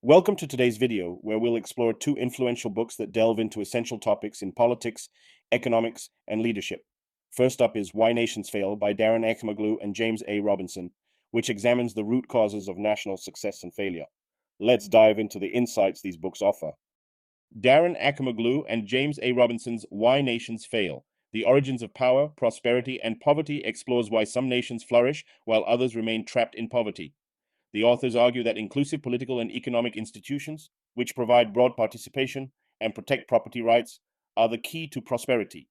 Welcome to today's video, where we'll explore two influential books that delve into essential topics in politics, economics, and leadership. First up is Why Nations Fail by Daron Acemoglu and James A. Robinson, which examines the root causes of national success and failure. Let's dive into the insights these books offer. Daron Acemoglu and James A. Robinson's Why Nations Fail: The Origins of Power, Prosperity, and Poverty explores why some nations flourish while others remain trapped in poverty. The authors argue that inclusive political and economic institutions, which provide broad participation and protect property rights, are the key to prosperity.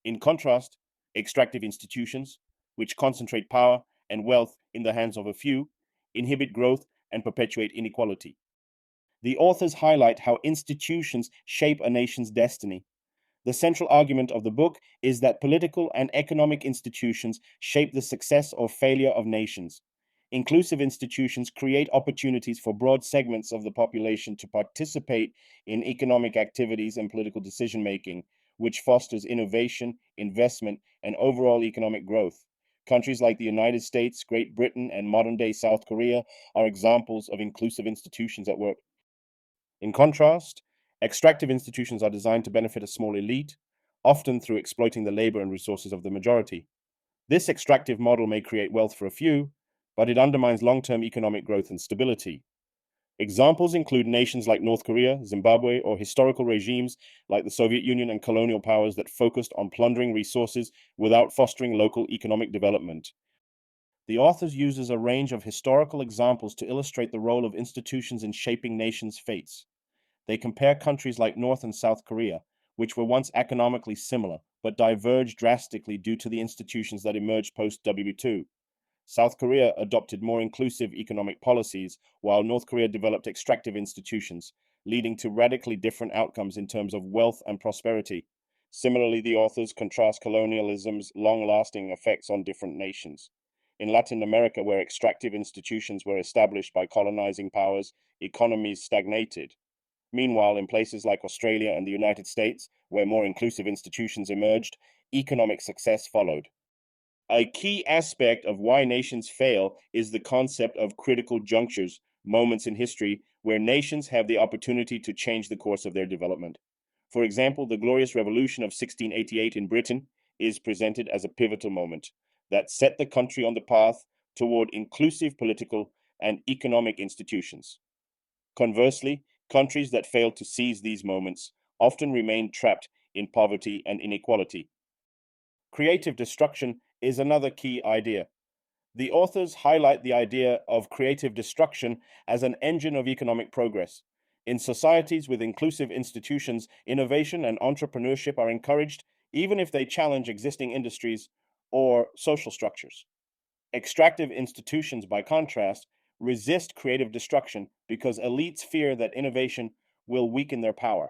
In contrast, extractive institutions, which concentrate power and wealth in the hands of a few, inhibit growth and perpetuate inequality. The authors highlight how institutions shape a nation's destiny. The central argument of the book is that political and economic institutions shape the success or failure of nations. Inclusive institutions create opportunities for broad segments of the population to participate in economic activities and political decision making, which fosters innovation, investment, and overall economic growth. Countries like the United States, Great Britain, and modern day South Korea are examples of inclusive institutions at work. In contrast, extractive institutions are designed to benefit a small elite, often through exploiting the labor and resources of the majority. This extractive model may create wealth for a few, but it undermines long-term economic growth and stability. Examples include nations like North Korea, Zimbabwe, or historical regimes like the Soviet Union and colonial powers that focused on plundering resources without fostering local economic development. The authors uses a range of historical examples to illustrate the role of institutions in shaping nations' fates. They compare countries like North and South Korea, which were once economically similar but diverged drastically due to the institutions that emerged post-WW2. South Korea adopted more inclusive economic policies, while North Korea developed extractive institutions, leading to radically different outcomes in terms of wealth and prosperity. Similarly, the authors contrast colonialism's long-lasting effects on different nations. In Latin America, where extractive institutions were established by colonizing powers, economies stagnated. Meanwhile, in places like Australia and the United States, where more inclusive institutions emerged, economic success followed. A key aspect of why nations fail is the concept of critical junctures, moments in history where nations have the opportunity to change the course of their development. For example, the Glorious Revolution of 1688 in Britain is presented as a pivotal moment that set the country on the path toward inclusive political and economic institutions. Conversely, countries that fail to seize these moments often remain trapped in poverty and inequality. Creative destruction is another key idea. The authors highlight the idea of creative destruction as an engine of economic progress. In societies with inclusive institutions, innovation and entrepreneurship are encouraged even if they challenge existing industries or social structures. Extractive institutions, by contrast, resist creative destruction because elites fear that innovation will weaken their power.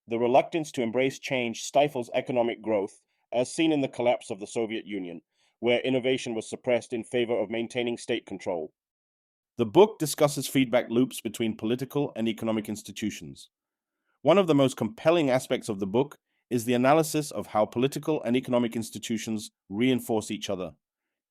The reluctance to embrace change stifles economic growth, as seen in the collapse of the Soviet Union, where innovation was suppressed in favor of maintaining state control. The book discusses feedback loops between political and economic institutions. One of the most compelling aspects of the book is the analysis of how political and economic institutions reinforce each other.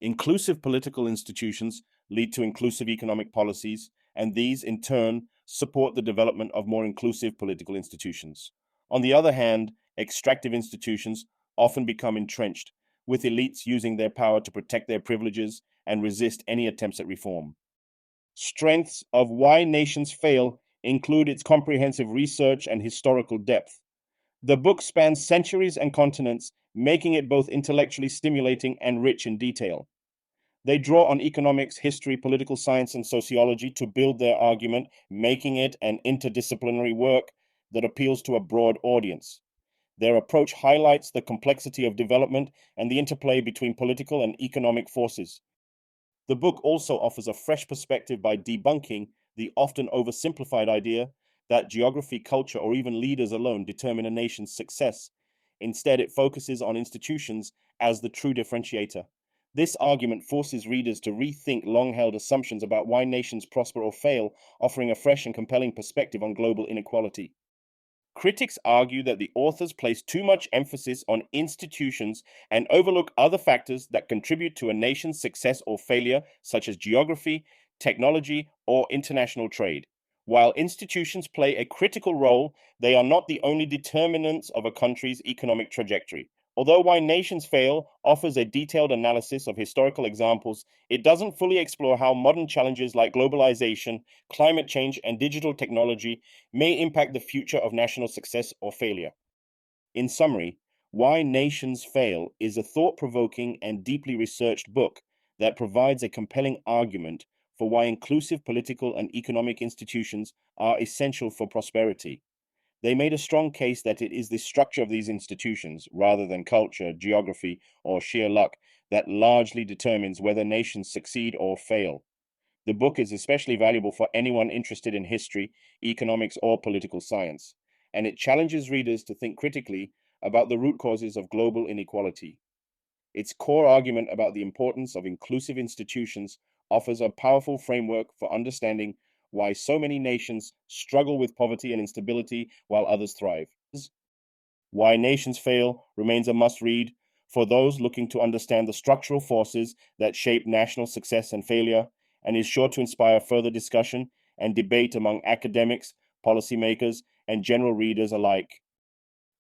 Inclusive political institutions lead to inclusive economic policies, and these, in turn, support the development of more inclusive political institutions. On the other hand, extractive institutions often become entrenched, with elites using their power to protect their privileges and resist any attempts at reform. Strengths of Why Nations Fail include its comprehensive research and historical depth. The book spans centuries and continents, making it both intellectually stimulating and rich in detail. They draw on economics, history, political science, and sociology to build their argument, making it an interdisciplinary work that appeals to a broad audience. Their approach highlights the complexity of development and the interplay between political and economic forces. The book also offers a fresh perspective by debunking the often oversimplified idea that geography, culture, or even leaders alone determine a nation's success. Instead, it focuses on institutions as the true differentiator. This argument forces readers to rethink long-held assumptions about why nations prosper or fail, offering a fresh and compelling perspective on global inequality. Critics argue that the authors place too much emphasis on institutions and overlook other factors that contribute to a nation's success or failure, such as geography, technology, or international trade. While institutions play a critical role, they are not the only determinants of a country's economic trajectory. Although Why Nations Fail offers a detailed analysis of historical examples, it doesn't fully explore how modern challenges like globalization, climate change, and digital technology may impact the future of national success or failure. In summary, Why Nations Fail is a thought-provoking and deeply researched book that provides a compelling argument for why inclusive political and economic institutions are essential for prosperity. They made a strong case that it is the structure of these institutions, rather than culture, geography, or sheer luck, that largely determines whether nations succeed or fail. The book is especially valuable for anyone interested in history, economics, or political science, and it challenges readers to think critically about the root causes of global inequality. Its core argument about the importance of inclusive institutions offers a powerful framework for understanding why so many nations struggle with poverty and instability while others thrive. Why Nations Fail remains a must-read for those looking to understand the structural forces that shape national success and failure, and is sure to inspire further discussion and debate among academics, policymakers, and general readers alike.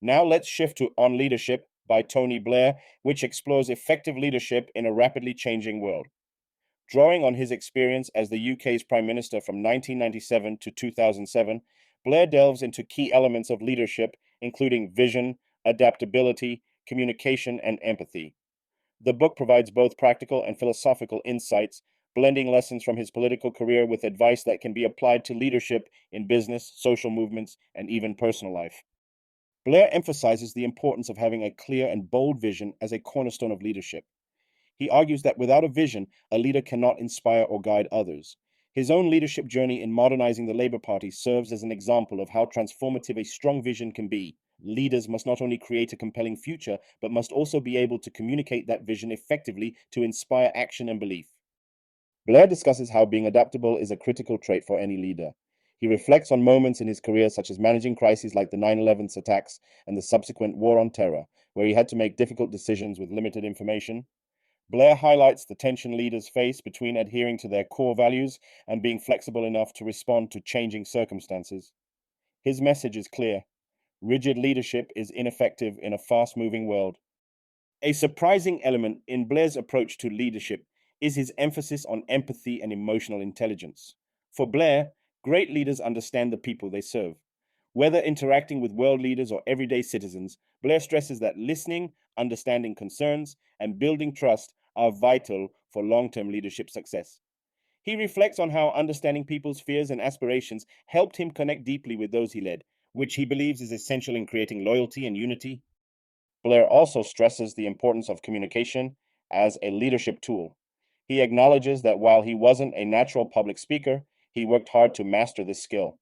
Now let's shift to On Leadership by Tony Blair, which explores effective leadership in a rapidly changing world. Drawing on his experience as the UK's Prime Minister from 1997 to 2007, Blair delves into key elements of leadership, including vision, adaptability, communication, and empathy. The book provides both practical and philosophical insights, blending lessons from his political career with advice that can be applied to leadership in business, social movements, and even personal life. Blair emphasizes the importance of having a clear and bold vision as a cornerstone of leadership. He argues that without a vision, a leader cannot inspire or guide others. His own leadership journey in modernizing the Labour Party serves as an example of how transformative a strong vision can be. Leaders must not only create a compelling future, but must also be able to communicate that vision effectively to inspire action and belief. Blair discusses how being adaptable is a critical trait for any leader. He reflects on moments in his career such as managing crises like the 9/11 attacks and the subsequent War on Terror, where he had to make difficult decisions with limited information. Blair highlights the tension leaders face between adhering to their core values and being flexible enough to respond to changing circumstances. His message is clear: rigid leadership is ineffective in a fast-moving world. A surprising element in Blair's approach to leadership is his emphasis on empathy and emotional intelligence. For Blair, great leaders understand the people they serve. Whether interacting with world leaders or everyday citizens, Blair stresses that listening, understanding concerns, and building trust are vital for long-term leadership success. He reflects on how understanding people's fears and aspirations helped him connect deeply with those he led, which he believes is essential in creating loyalty and unity. Blair also stresses the importance of communication as a leadership tool. He acknowledges that while he wasn't a natural public speaker, he worked hard to master this skill.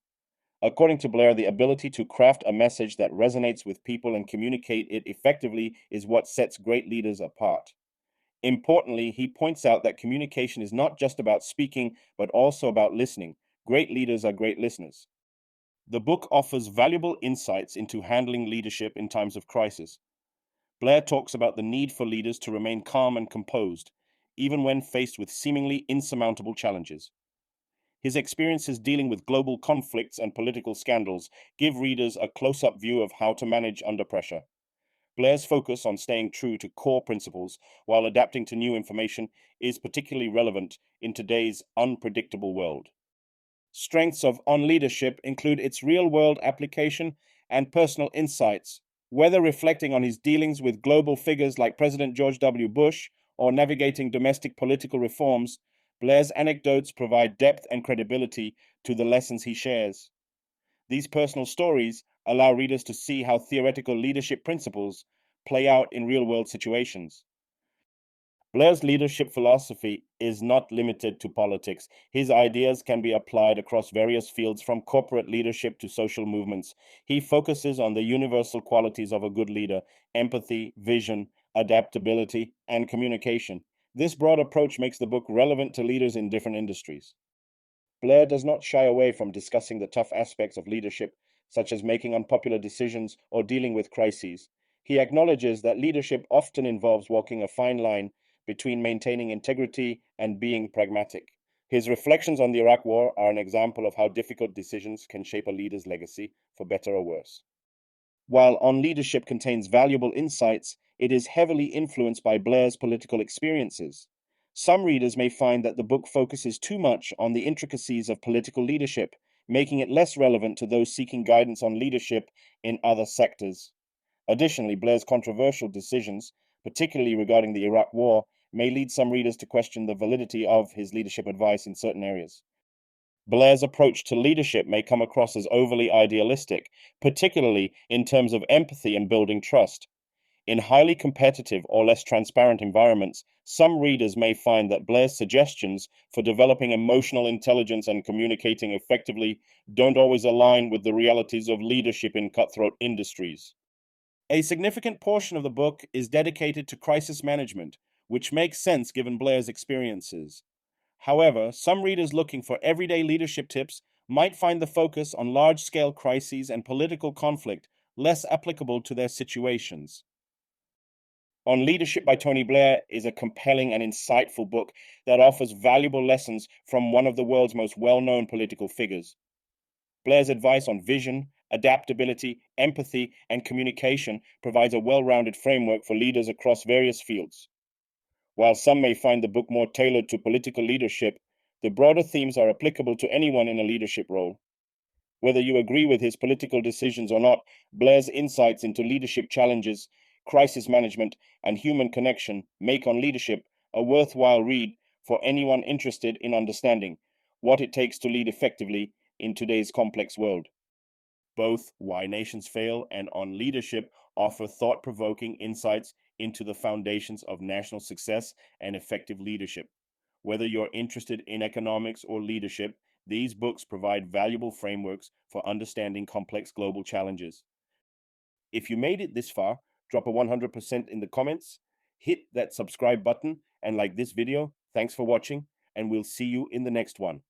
According to Blair, the ability to craft a message that resonates with people and communicate it effectively is what sets great leaders apart. Importantly, he points out that communication is not just about speaking, but also about listening. Great leaders are great listeners. The book offers valuable insights into handling leadership in times of crisis. Blair talks about the need for leaders to remain calm and composed, even when faced with seemingly insurmountable challenges. His experiences dealing with global conflicts and political scandals give readers a close-up view of how to manage under pressure. Blair's focus on staying true to core principles while adapting to new information is particularly relevant in today's unpredictable world. Strengths of On Leadership include its real-world application and personal insights. Whether reflecting on his dealings with global figures like President George W. Bush or navigating domestic political reforms, Blair's anecdotes provide depth and credibility to the lessons he shares. These personal stories allow readers to see how theoretical leadership principles play out in real-world situations. Blair's leadership philosophy is not limited to politics. His ideas can be applied across various fields, from corporate leadership to social movements. He focuses on the universal qualities of a good leader: empathy, vision, adaptability, and communication. This broad approach makes the book relevant to leaders in different industries. Blair does not shy away from discussing the tough aspects of leadership, such as making unpopular decisions or dealing with crises. He acknowledges that leadership often involves walking a fine line between maintaining integrity and being pragmatic. His reflections on the Iraq War are an example of how difficult decisions can shape a leader's legacy, for better or worse. While On Leadership contains valuable insights, it is heavily influenced by Blair's political experiences. Some readers may find that the book focuses too much on the intricacies of political leadership, making it less relevant to those seeking guidance on leadership in other sectors. Additionally, Blair's controversial decisions, particularly regarding the Iraq War, may lead some readers to question the validity of his leadership advice in certain areas. Blair's approach to leadership may come across as overly idealistic, particularly in terms of empathy and building trust. In highly competitive or less transparent environments, some readers may find that Blair's suggestions for developing emotional intelligence and communicating effectively don't always align with the realities of leadership in cutthroat industries. A significant portion of the book is dedicated to crisis management, which makes sense given Blair's experiences. However, some readers looking for everyday leadership tips might find the focus on large-scale crises and political conflict less applicable to their situations. On Leadership by Tony Blair is a compelling and insightful book that offers valuable lessons from one of the world's most well-known political figures. Blair's advice on vision, adaptability, empathy, and communication provides a well-rounded framework for leaders across various fields. While some may find the book more tailored to political leadership, the broader themes are applicable to anyone in a leadership role. Whether you agree with his political decisions or not, Blair's insights into leadership challenges, crisis management, and human connection make On Leadership a worthwhile read for anyone interested in understanding what it takes to lead effectively in today's complex world. Both Why Nations Fail and On Leadership offer thought-provoking insights into the foundations of national success and effective leadership. Whether you're interested in economics or leadership, these books provide valuable frameworks for understanding complex global challenges. If you made it this far, drop a 100% in the comments, hit that subscribe button, and like this video. Thanks for watching, and we'll see you in the next one.